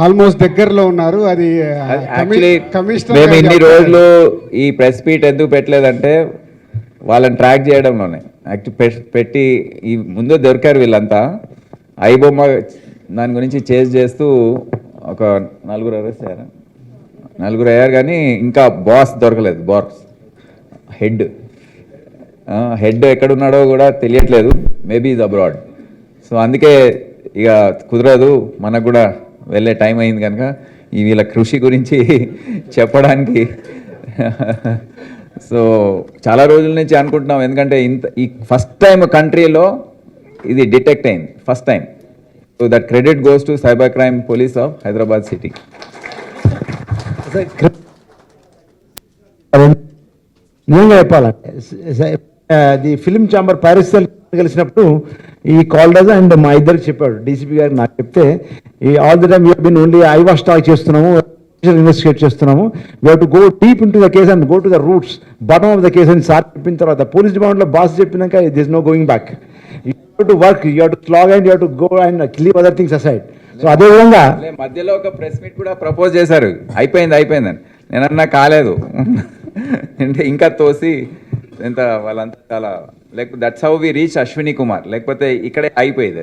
Almost దగ్గరలో ఉన్నారు. అది యాక్చువల్లీ కమిషనర్ మేము గారు ఇన్ని చెప్తారు. రోజులు ఈ ప్రెస్ మీట్ ఎందుకు పెట్టలేదంటే వాళ్ళని ట్రాక్ చేయడంలోనే పెట్టి ఈ ముందు దొరికారు వీళ్ళంతా ఐబొమ్మ దాని గురించి చేజ్ చేస్తూ ఒక నలుగురు అరెస్ట్ అయ్యారు. నలుగురు అయ్యారు కానీ ఇంకా బాస్ దొరకలేదు. బాస్ హెడ్ ఎక్కడున్నాడో కూడా తెలియట్లేదు. Maybe is abroad. సో అందుకే ఇక కుదరదు, మనకు కూడా వెళ్ళే టైం అయింది కనుక ఈ వీళ్ళ కృషి గురించి చెప్పడానికి సో చాలా రోజుల నుంచి అనుకుంటున్నాం. ఎందుకంటే ఈ ఫస్ట్ టైం కంట్రీలో ఇది డిటెక్ట్ అయింది, first time. So that credit goes to cyber crime police of Hyderabad city. నిజంగా చెప్పాలంటే ది ఫిల్మ్ ఛాంబర్ ప్యారిస్ కలిసినప్పుడు ఈ కాల్డజ్ అండ్ మా ఇద్దరికి చెప్పాడు, డీసీపీ గారు నాకు చెప్తే, ఈ all the time you been only I was talk చేస్తున్నాము, ఇన్వెస్టిగేట్ చేస్తున్నాము, we have to go deep into the case and go to the roots bottom of the case అని సార్ చెప్పిన తర్వాత పోలీస్ డిపార్ట్మెంట్లో బాస్ చెప్పినాక this no going back. You have to work, you have to slog and you have to go and leave other things aside. So అదేవిధంగా మధ్యలో ఒక press meet కూడా propose చేశారు, అయిపోయిందని. నేనన్నా కాలేదు అంటే ఇంకా తోసి ఎంత వాళ్ళంతా చాలా, లేకపోతే that's how we reach Ashwini Kumar, లేకపోతే ఇక్కడే అయిపోయేది అది.